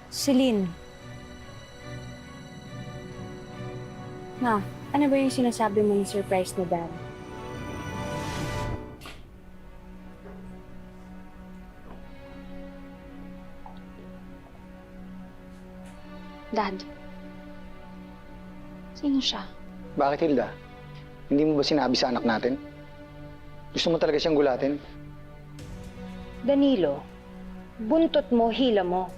Celine. Ma, ano ba yung sinasabi mo ng surprise na dad? Dad. Sino siya? Bakit, Hilda? Hindi mo ba sinabi sa anak natin? Gusto mo talaga siyang gulatin? Danilo, buntot mo, hila mo.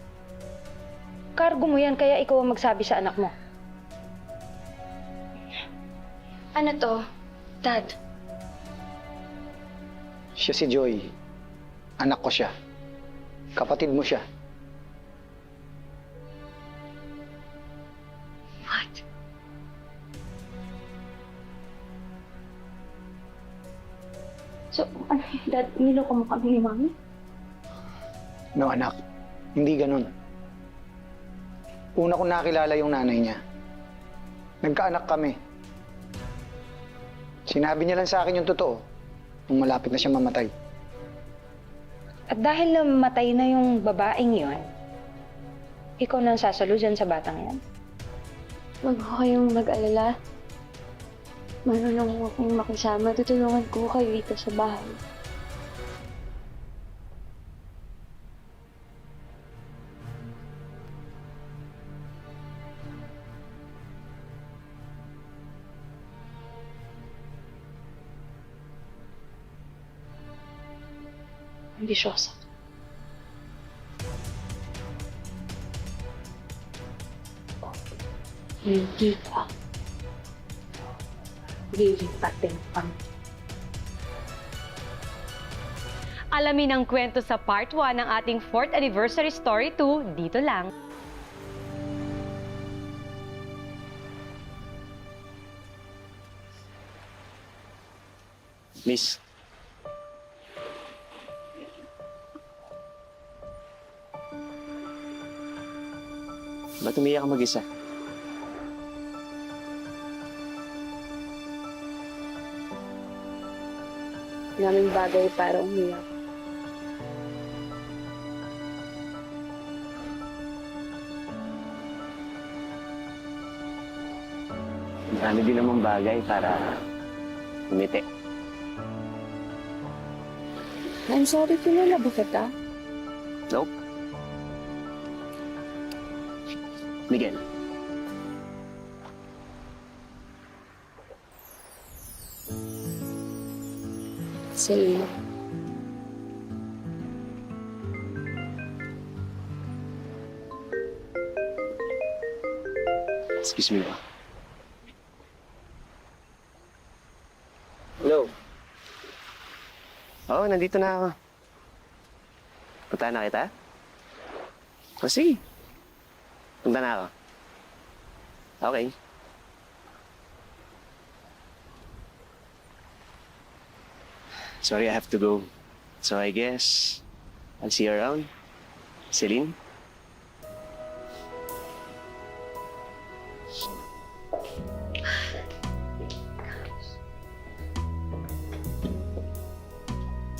Cargo mo yan, kaya ikaw ang magsabi sa anak mo. Ano to? Dad. Siya si Joy. Anak ko siya. Kapatid mo siya. What? So, Dad, niloko mo kami ni Mami? No, anak. Hindi ganun. Una ko nakilala yung nanay niya. Nagkaanak kami. Sinabi niya lang sa akin yung totoo nung malapit na siya mamatay. At dahil namatay na yung babaeng yon, ikaw na ang sasalo dyan sa batang yan. Huwag ko kayong mag-alala. Marunong akong makisama. Tutulungan ko kayo dito sa bahay. Ambisyosa. Hindi ka. Lilipatin kami. Alamin ang kwento sa part 1 ng ating 4th anniversary story 2 dito lang. Miss. Ba't umiyak ka mag-isa? Daming bagay para umiyak. Marami din namang bagay para umiti. I'm sorry, kilala ba kita? Nope. Miguel. Celine. Excuse me ba? Hello. Oo, nandito na ako. Punta na kita? O sige. Punta na ako. Okay. Sorry, I have to go. So I guess I'll see you around. Celine?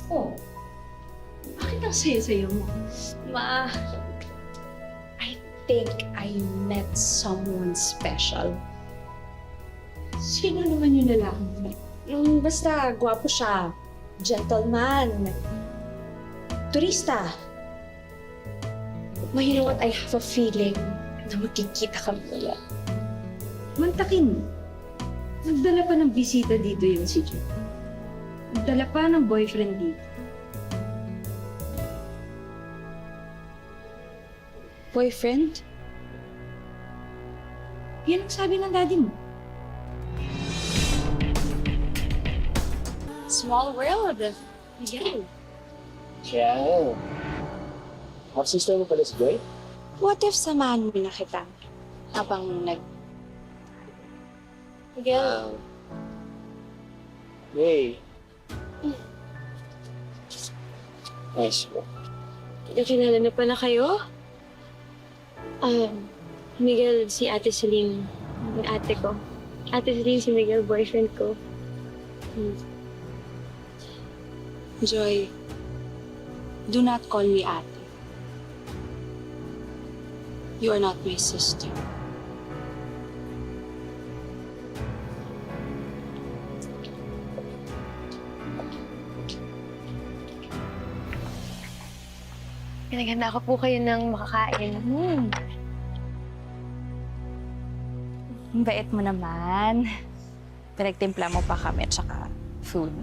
Oh, bakit ang saya-saya mo? Ma, I think I met someone special. Sino naman yung lalaki mo? Basta, gwapo siya. Gentleman. Turista. But you know what? I have a feeling na magkikita kami ulit. Mantakin mo. Nagdala pa ng bisita dito yun si Joe. Nagdala pa ng boyfriend dito. Boyfriend? Yan ang sabi ng daddy mo. Small world. Yeah. Yeah. Half-sister mo pala si Joy? What if samahan mo na kita habang Miguel, Hey. Nice mo. Nakilala na pala kayo? Miguel, si Ate Celine, yung ate ko. Ate Celine, si Miguel, boyfriend ko. Joy, do not call me ate. You are not my sister. Pinaghanda ko po kayo ng makakain. Ang bait mo naman. Pinagtimpla mo pa kami at saka food.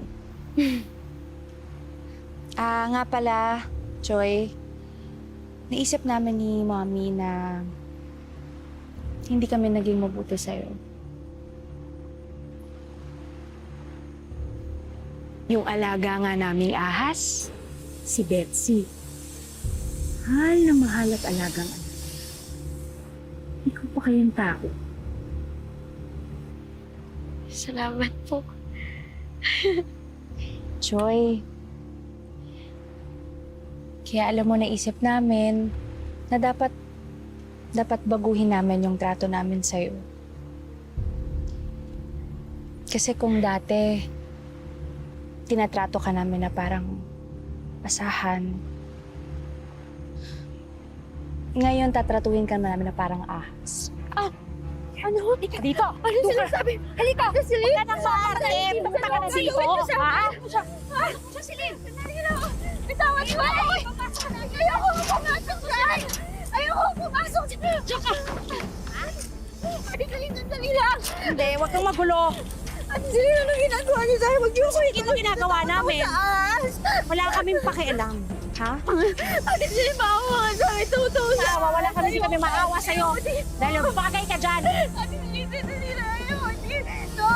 Nga pala, Joy, naisip namin ni Mommy na hindi kami naging mabuti sa'yo. Yung alaga nga naming ahas, si Betsy. Mahal na mahal at alagang anak. Ikaw pa kayang tao. Salamat po. Joy, kaya alam mo, naisip namin na dapat baguhin namin yung trato namin sa'yo. Kasi kung dati, tinatrato ka namin na parang asahan, ngayon tatratuhin ka namin na parang ahas. Ano? Halika dito! Ano sinasabi? Halika! Huwag ka nang maarte! Punta ka na dito! Ha? Jocelyn! Bitawan mo! Ayoko pumasok dyan! Ayoko pumasok dyan! Tsaka! Dali lang! Hindi, huwag kang magulo! Ate Celine, anong ginagawa niyo sa'yo? Huwag niyo ko Ito ginagawa namin. Wala kaming pakialam. Ha? Ate Celine, maawa ka sa akin. Totoo sa Maawa, wala kami, hindi kami maawa sa'yo. Dahil bagay ka dyan. Ate Celine, ayoko dito!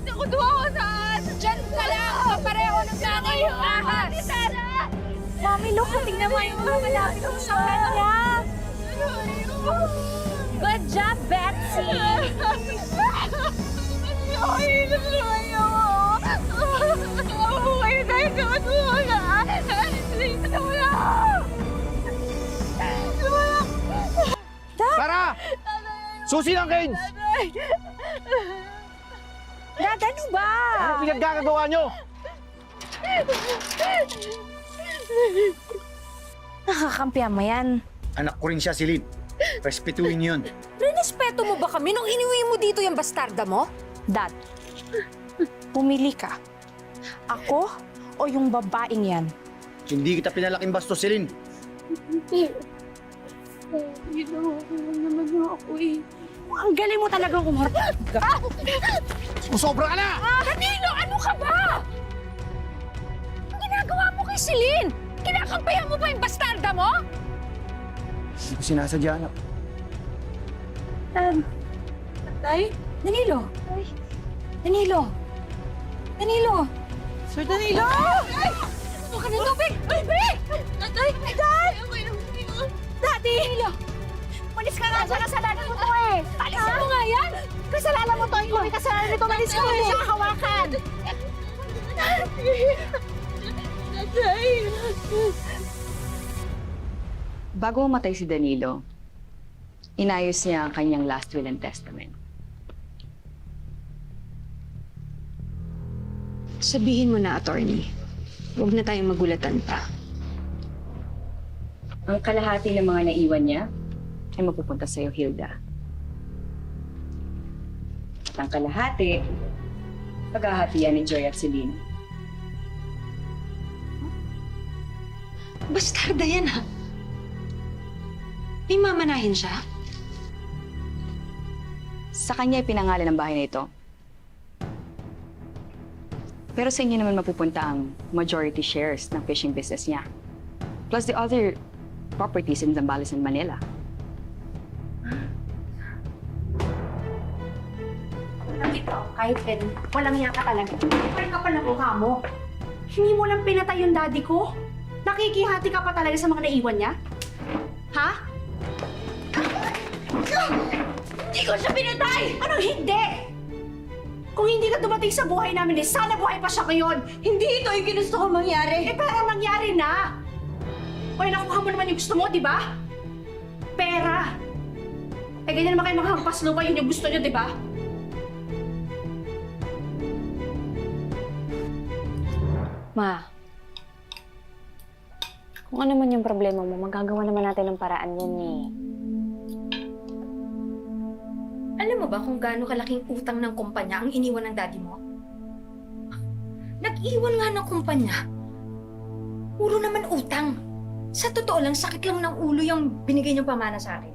Nakutuwa ko saan? Diyan ka lang! Papareho ng nanay yung ahas! Ate Sara! Mami, look, tingnan mo yung mga malapit ko sa kanya. Good job, Betsy! Tara! Susi ng cage! Dad, ano ba? Ano pinagkakagawa nyo? Nakakampihan mo yan. Anak ko rin siya, Celine. Respetuhin yun. Rinespeto mo ba kami nung iniwi mo dito yung bastarda mo? Dad, pumili ka. Ako o yung babaeng yan? Hindi kita pinalaking bastos, Celine. Ang galing mo talagang umarap. Sobra ka na! Danilo, ano ka ba? Ang ginagawa mo kay Celine? Kinakampihan mo ba yung bastarda mo? Hindi ko sinasadya, anak. Tay? Danilo! Danilo! Danilo! Sir Danilo! Ay! Ano ka ng tubig? Ay! Tatay! Dad! Daddy! Danilo! Malis ka nga sa kasalanan mo to eh! Palisin mo nga yan! Kasalanan mo to! Yung may kasalanan nito, malis ka! Malis ka hawakan! Tatay! Bago mamatay si Danilo, inayos niya ang kanyang last will and testament. Sabihin mo na, attorney. Huwag na tayong magulatan pa. Ang kalahati ng mga naiwan niya ay mapupunta sa iyo, Hilda. At ang kalahati, paghahatian ni Joy at Celine. Bastarda yan, ha? May mamanahin siya? Sa kanya ay pinangalan ng bahay na ito. Pero sa inyo naman mapupunta ang majority shares ng fishing business niya. Plus the other properties in Zambales and Manila. Dito, kahit pwede, walang hiya ka talaga. Parang kapal na mukha mo. Hindi mo lang pinatay yung daddy ko? Nakikihati ka pa talaga sa mga naiwan niya? Ha? Hindi ko siya pinatay! Ano hindi? Kung hindi ka dumating sa buhay namin, sana buhay pa siya ngayon. Hindi ito yung ginusto ko mangyari. Eh, pero nangyari na. O, nakuha mo naman yung gusto mo, di ba? Pera. Eh, ganyan naman kayo makahampas lupa, yun yung gusto nyo, di ba? Ma, Kung ano man yung problema mo, magagawa naman natin ng paraan yan eh. Alam mo ba kung gaano kalaking utang ng kumpanya ang iniwan ng daddy mo? Nag-iwan nga ng kumpanya. Puro naman utang. Sa totoo lang, sakit lang ng ulo yung binigay niyong pamana sa akin.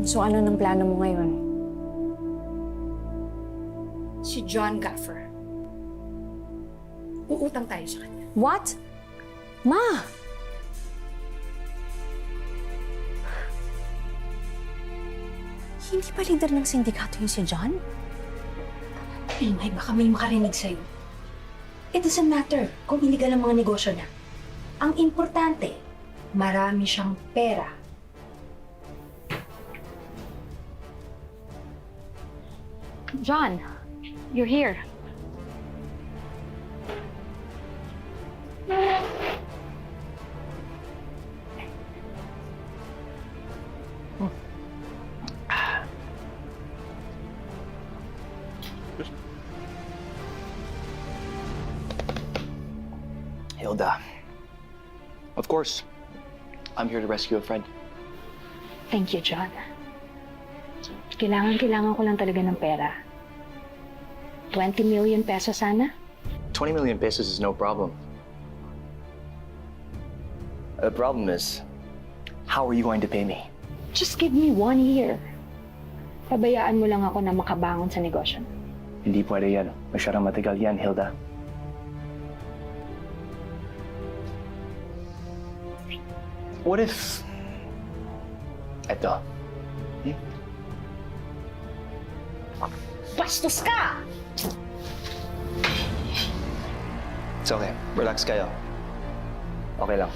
So ano ng plano mo ngayon? Si John Gaffer. Uutang tayo sa kanya. What? Ma! Hindi ba leader ng sindikato yung si John? Ingay, baka may makarinig sa'yo. It doesn't matter kung illegal ang mga negosyo na. Ang importante, marami siyang pera. John, you're here. Hilda. Of course, I'm here to rescue a friend. Thank you, John. Kailangan ko lang talaga ng pera. 20 million pesos sana? 20 million pesos is no problem. The problem is, how are you going to pay me? Just give me 1 year. Pabayaan mo lang ako na makabangon sa negosyo. Hindi pwede yan. Masyadong matagal yan, Hilda. What if... Eto. Bastos ka! It's okay. Relax kayo. Okay lang.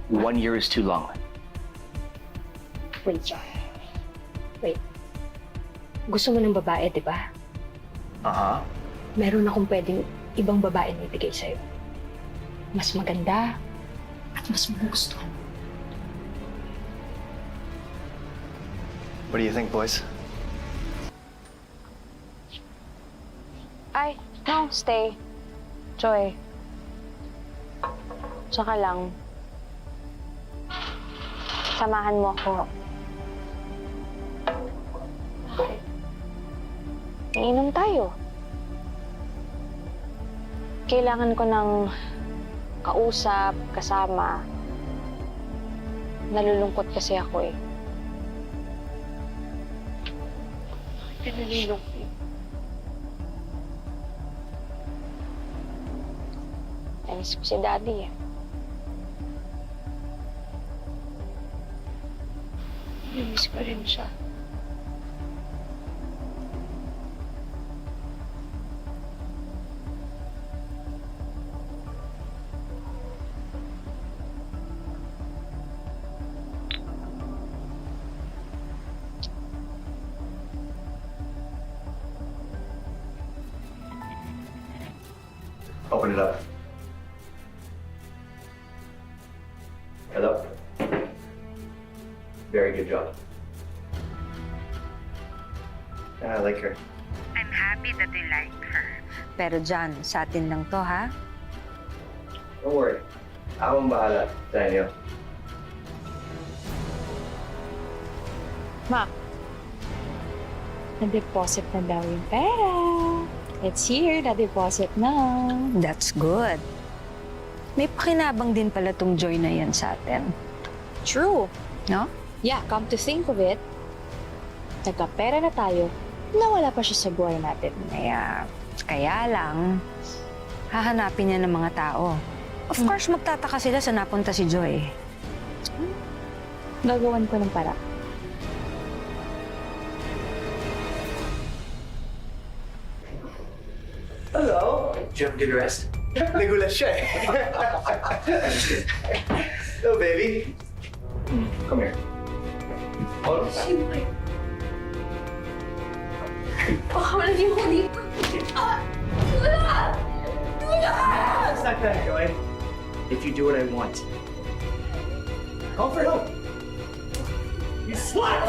One year is too long. Wait, John. Wait. Gusto mo ng babae, di ba? Uh-huh. Meron akong pwedeng ibang babae na ibigay sa'yo. Mas maganda at mas magugustuhan. What do you think, boys? Ay, no, stay. Joy. Tsaka lang, samahan mo ako. Iinom tayo. Kailangan ko ng kausap, kasama. Nalulungkot kasi ako eh. Nalulungkot. Namiss ko si Daddy eh. Namiss ko rin siya. Open it up. Hello? Very good job. I like her. I'm happy that you like her. Pero John, sa atin lang to, ha? Don't worry. Ako ang bahala sa inyo. Ma, na-deposit na daw yung pera. It's here, na-deposit na. That's good. May pakinabang din pala tong Joy na yan sa atin. True. No? Yeah, come to think of it, nagkapera na tayo, nawala pa siya sa buhay natin. Kaya lang, hahanapin niya ng mga tao. Of course, magtataka sila sa napunta si Joy. Gagawan ko ng para. Hello? Did you have a good rest? Nagulat siya eh. Hello, baby. Come here. Hold on. Baka wala niyo ko dito. Ah! Wala! Wala! It's not that, Joy. if you do what I want. Call for help! You slut!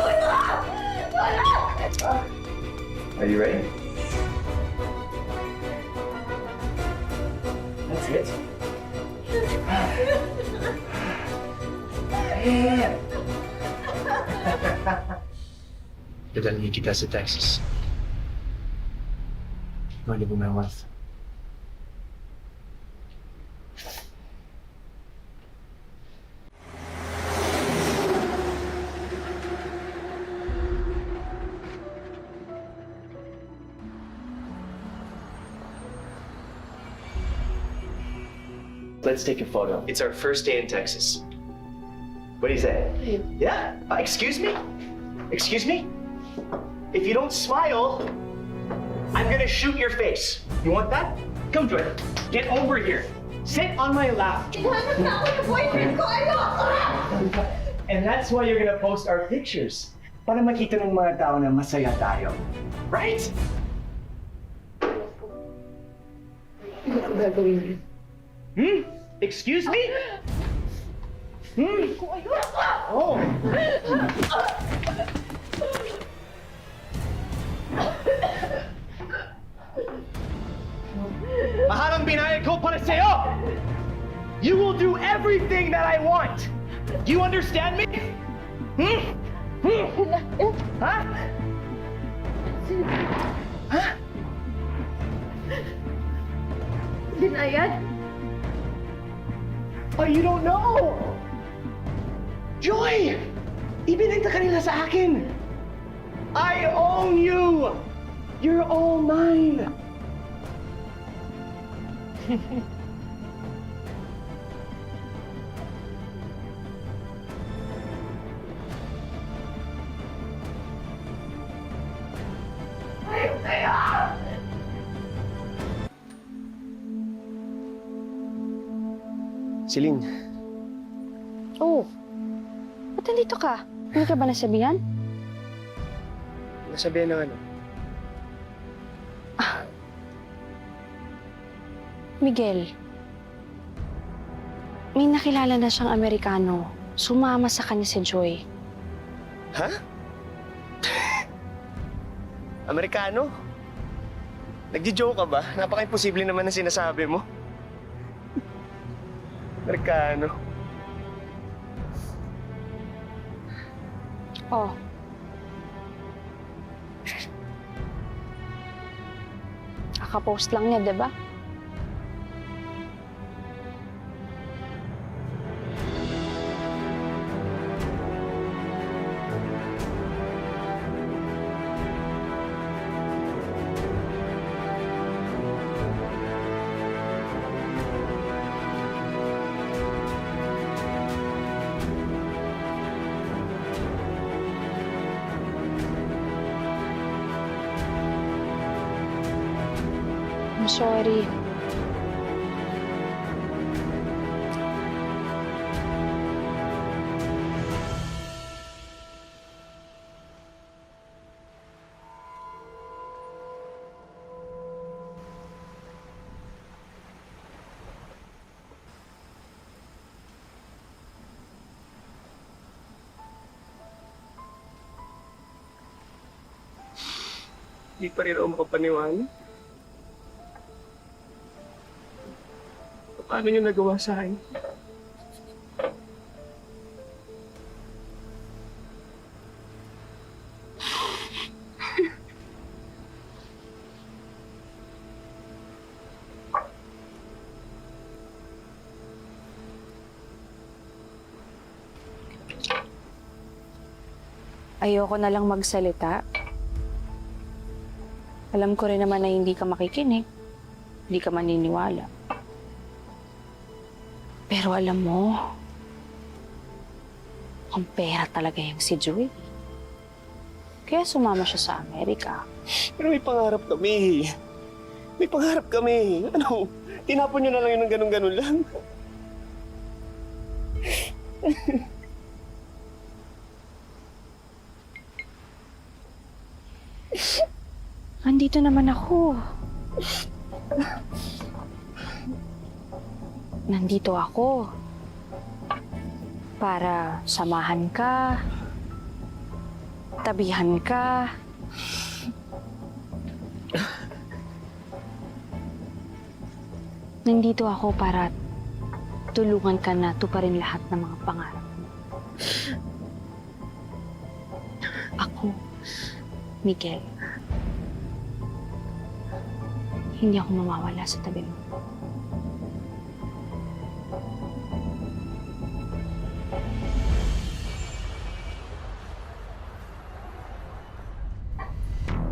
Are you ready? That's it. Dadalhin kita sa Texas. Mahal mo my wife. Let's take a photo. It's our first day in Texas. What do you say? Yeah? Excuse me? Excuse me? If you don't smile, I'm gonna shoot your face. You want that? Come, Joy. Get over here. Sit on my lap. And that's why you're gonna post our pictures. Para makita ng mga tao na masaya tayo. Right? Excuse me? Oh. Mahal ang binayad ko para sa'yo! You will do everything that I want! Do you understand me? Huh? Huh? Binayad? Oh, you don't know! Joy! Ibinenta ka nila sa akin! I own you! You're all mine! Celine, Oh, ba't nandito ka? Hindi ka ba nasabihan? nasabihan ng ano? Miguel, may nakilala na siyang Amerikano. Sumama sa kanya si Joy. Ha? Amerikano? Nagdi-joke ka ba? Napaka-imposible naman ang sinasabi mo. Amerikano? Oh. Kaka-post lang niya, diba? I'm sorry. Di pa rin ako makapaniwala. Paano niyo nagawa sa akin? Ayoko na lang magsalita. Alam ko rin naman na hindi ka makikinig. Hindi ka maniniwala. Pero alam mo, ang pera talaga yung si Joy. Kaya sumama siya sa Amerika. Pero may pangarap kami. May pangarap kami. Ano? Tinapon niyo na lang yun ng ganun-ganun lang. Andito naman ako. nandito ako para samahan ka, tabihan ka. Nandito ako para tulungan ka na tuparin lahat ng mga pangarap mo. Ako, Miguel. Hindi ako mawawala sa tabi mo.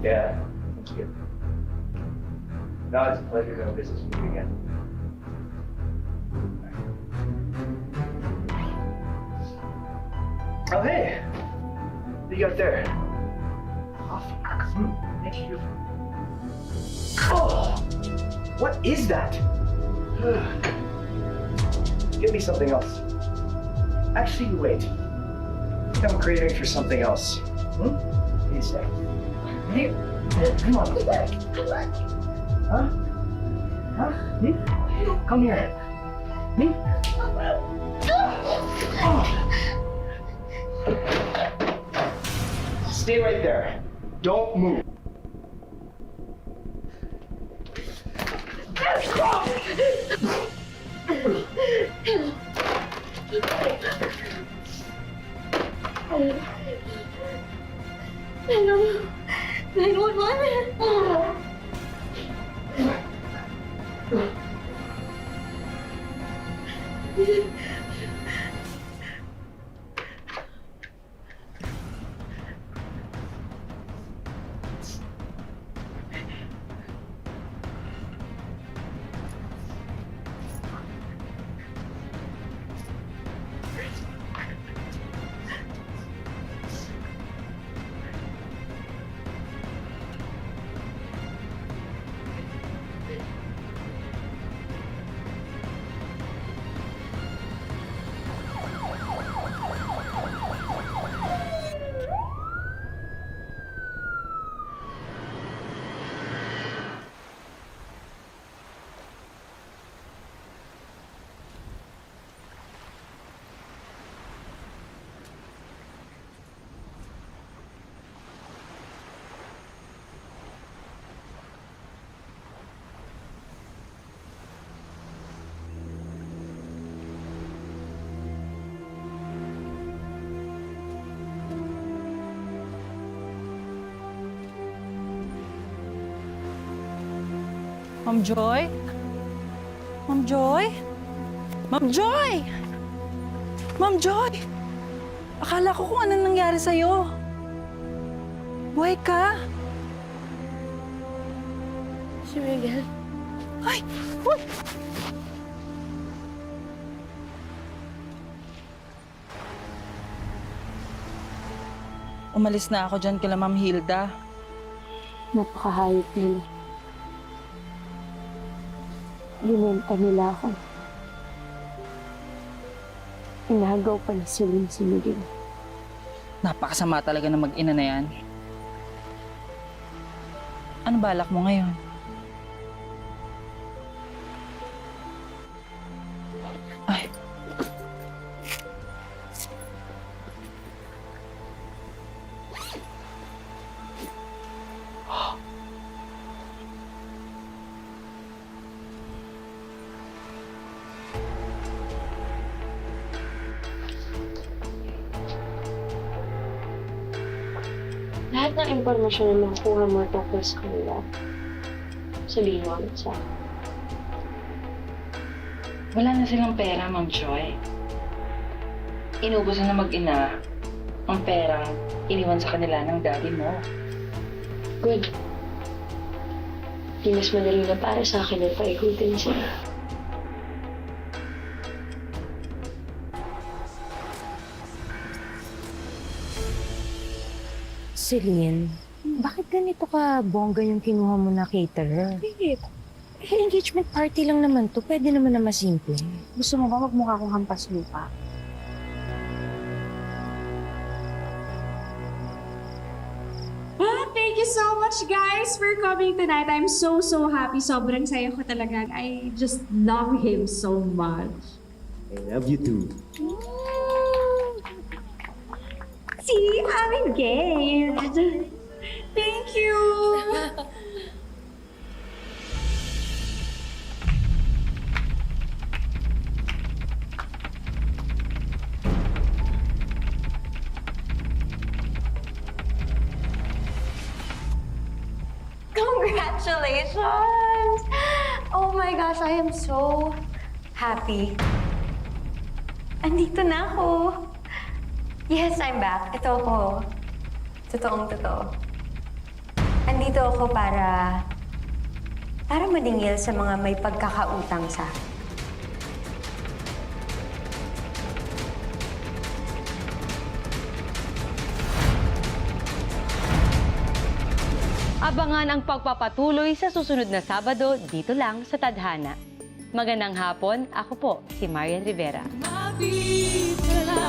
Yeah, that's good. Now it's a pleasure doing business with you again. Oh, hey! What do you got there? Coffee. Thank you. Oh! What is that? Give me something else. Actually, wait. I think I'm craving for something else. Give me a sec. Here. Come on. Huh? Huh? Come here. Stay right there. Don't move. Hello? 911? Ma'am Joy? Ma'am Joy? Ma'am Joy! Ma'am Joy! Akala ko kung anong nangyari sa'yo. Buhay ka? Si Miguel. Ay! Uy! Umalis na ako dyan kila Ma'am Hilda. Napakahayop nila. Binenta nila ako. Inagaw pala sila si Miguel. Napakasama talaga ng mag-ina na yan. Ano balak mo ngayon? Ay. Lahat ng impormasyon na makukuha mo tungkol sa kanila, sabihin mo agad sa akin. Wala na silang pera, Ma'am Joy. Inubusan na mag-ina ang perang iniwan sa kanila ng daddy mo. Good. Di mas madali na para sa akin na paikutin sila. Celine, bakit ganito ka bongga yung kinuha mo na caterer? Engagement party lang naman to. Pwede naman na masimple. Gusto mo ba magmukha kong hampas lupa? Thank you so much, guys, for coming tonight. I'm so happy. Sobrang saya ko talaga. I just love him so much. I love you too. See, I'm engaged. Thank you. Congratulations! Oh my gosh, I am so happy. Andito na ako. Yes, I'm back. Ito ako. Totoong-totoo. Andito ako para maningil sa mga may pagkakautang sa akin. Abangan ang pagpapatuloy sa susunod na Sabado dito lang sa Tadhana. Magandang hapon, ako po si Marian Rivera. Mabit ka lang.